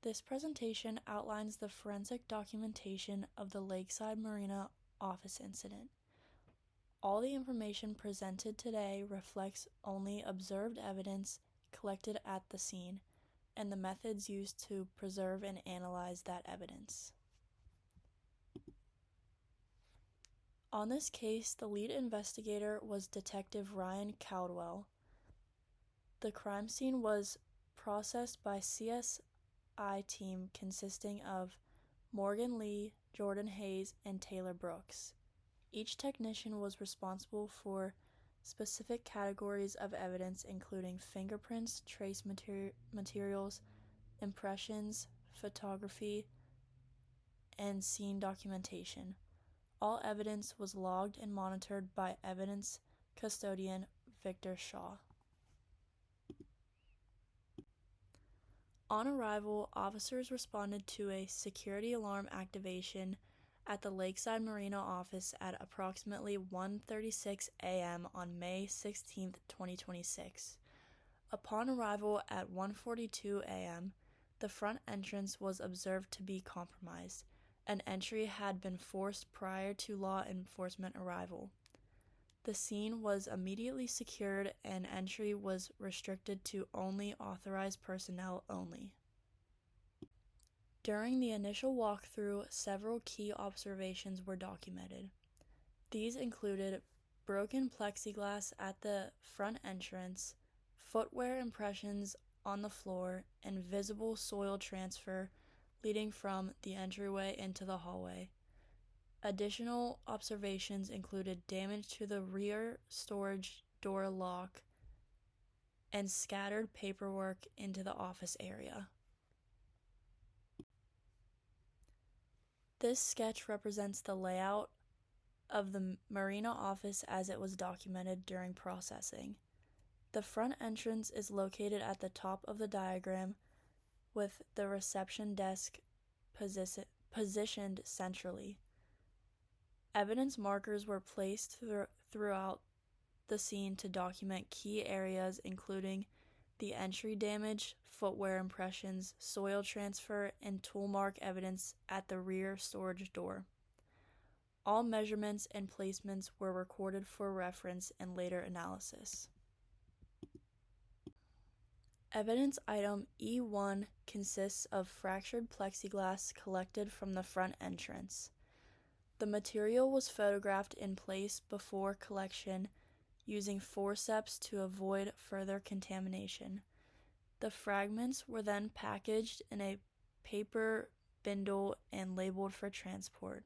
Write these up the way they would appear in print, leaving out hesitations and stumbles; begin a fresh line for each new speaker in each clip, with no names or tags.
This presentation outlines the forensic documentation of the Lakeside Marina office incident. All the information presented today reflects only observed evidence collected at the scene and the methods used to preserve and analyze that evidence. On this case, the lead investigator was Detective Ryan Caldwell. The crime scene was processed by CSI team consisting of Morgan Lee, Jordan Hayes, and Taylor Brooks. Each technician was responsible for specific categories of evidence including fingerprints, trace materials, impressions, photography, and scene documentation. All evidence was logged and monitored by evidence custodian Victor Shaw. On arrival, officers responded to a security alarm activation at the Lakeside Marina office at approximately 1:36 a.m. on May 16, 2026. Upon arrival at 1:42 a.m., the front entrance was observed to be compromised. An entry had been forced prior to law enforcement arrival. The scene was immediately secured and entry was restricted to only authorized personnel only. During the initial walkthrough, several key observations were documented. These included broken plexiglass at the front entrance, footwear impressions on the floor, and visible soil transfer leading from the entryway into the hallway. Additional observations included damage to the rear storage door lock and scattered paperwork into the office area. This sketch represents the layout of the Marina office as it was documented during processing. The front entrance is located at the top of the diagram with the reception desk positioned centrally. Evidence markers were placed throughout the scene to document key areas including the entry damage, footwear impressions, soil transfer, and tool mark evidence at the rear storage door. All measurements and placements were recorded for reference and later analysis. Evidence item E1 consists of fractured plexiglass collected from the front entrance. The material was photographed in place before collection using forceps to avoid further contamination. The fragments were then packaged in a paper bindle and labeled for transport.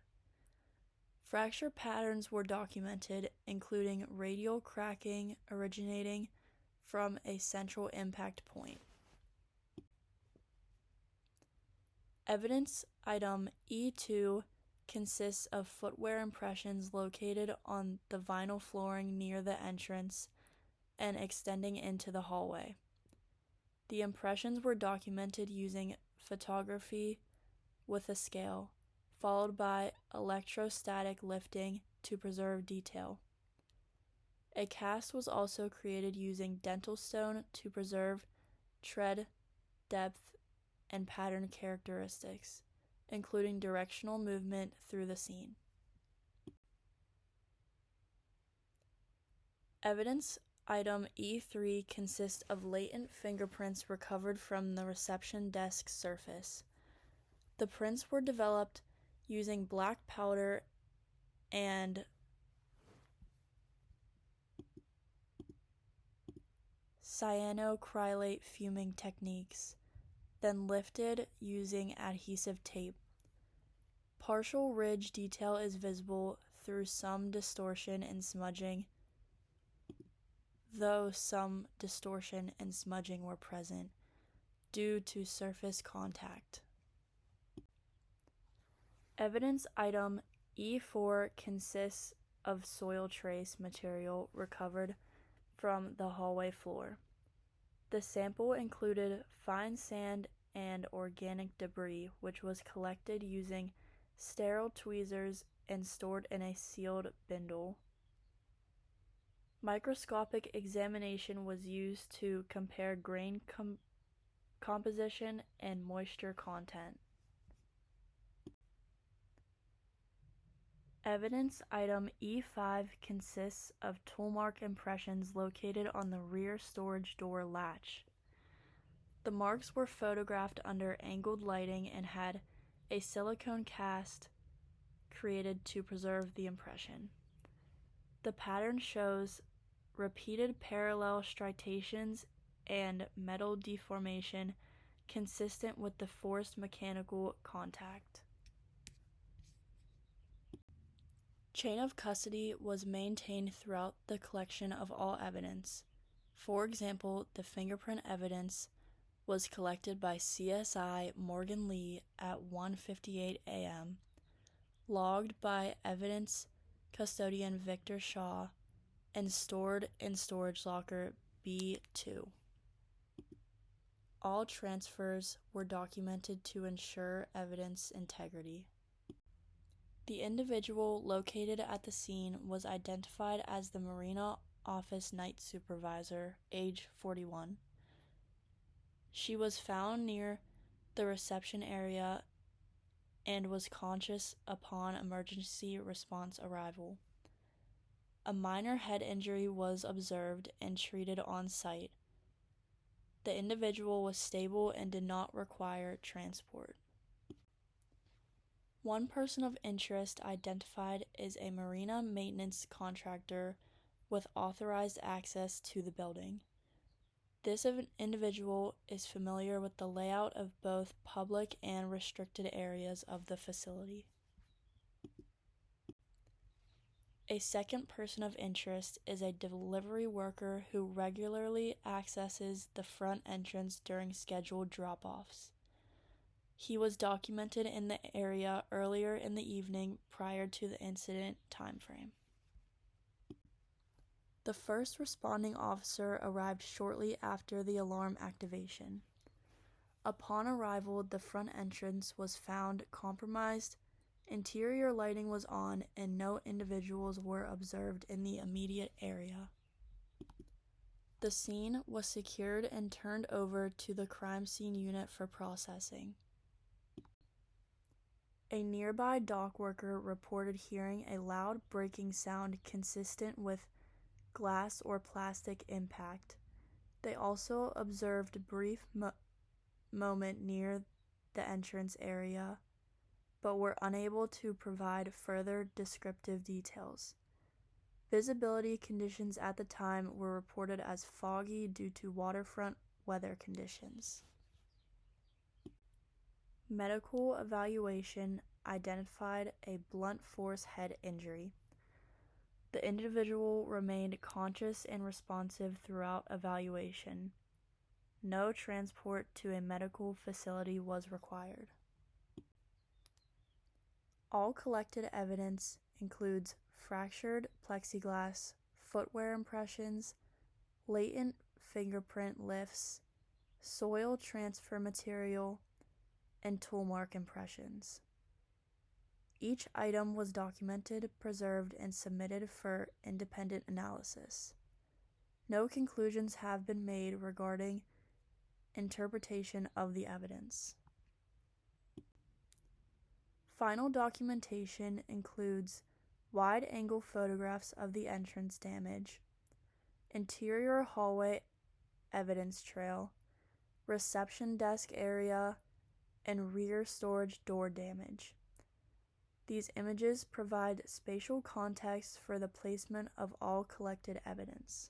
Fracture patterns were documented, including radial cracking originating from a central impact point. Evidence item E2 consists of footwear impressions located on the vinyl flooring near the entrance and extending into the hallway. The impressions were documented using photography with a scale, followed by electrostatic lifting to preserve detail. A cast was also created using dental stone to preserve tread depth and pattern characteristics, including directional movement through the scene. Evidence item E3 consists of latent fingerprints recovered from the reception desk surface. The prints were developed using black powder and cyanocrylate fuming techniques, then lifted using adhesive tape. Partial ridge detail is visible through some distortion and smudging, though some distortion and smudging were present due to surface contact. Evidence item E4 consists of soil trace material recovered from the hallway floor. The sample included fine sand and organic debris, which was collected using sterile tweezers and stored in a sealed bindle. Microscopic examination was used to compare grain composition, and moisture content. Evidence item E5 consists of tool mark impressions located on the rear storage door latch. The marks were photographed under angled lighting and had a silicone cast created to preserve the impression. The pattern shows repeated parallel striations and metal deformation consistent with the forced mechanical contact. Chain of custody was maintained throughout the collection of all evidence. For example, the fingerprint evidence was collected by CSI Morgan Lee at 1:58 a.m., logged by evidence custodian Victor Shaw, and stored in storage locker B2. All transfers were documented to ensure evidence integrity. The individual located at the scene was identified as the Marina Office Night Supervisor, age 41. She was found near the reception area and was conscious upon emergency response arrival. A minor head injury was observed and treated on site. The individual was stable and did not require transport. One person of interest identified is a marina maintenance contractor with authorized access to the building. This individual is familiar with the layout of both public and restricted areas of the facility. A second person of interest is a delivery worker who regularly accesses the front entrance during scheduled drop-offs. He was documented in the area earlier in the evening prior to the incident timeframe. The first responding officer arrived shortly after the alarm activation. Upon arrival, the front entrance was found compromised, interior lighting was on, and no individuals were observed in the immediate area. The scene was secured and turned over to the crime scene unit for processing. A nearby dock worker reported hearing a loud breaking sound consistent with glass or plastic impact. They also observed a brief moment near the entrance area, but were unable to provide further descriptive details. Visibility conditions at the time were reported as foggy due to waterfront weather conditions. Medical evaluation identified a blunt force head injury. The individual remained conscious and responsive throughout evaluation. No transport to a medical facility was required. All collected evidence includes fractured plexiglass, footwear impressions, latent fingerprint lifts, soil transfer material, and tool mark impressions. Each item was documented, preserved, and submitted for independent analysis. No conclusions have been made regarding interpretation of the evidence. Final documentation includes wide-angle photographs of the entrance damage, interior hallway evidence trail, reception desk area, and rear storage door damage. These images provide spatial context for the placement of all collected evidence.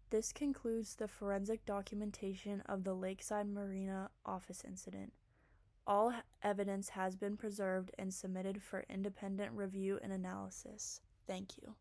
This concludes the forensic documentation of the Lakeside Marina office incident. All evidence has been preserved and submitted for independent review and analysis. Thank you.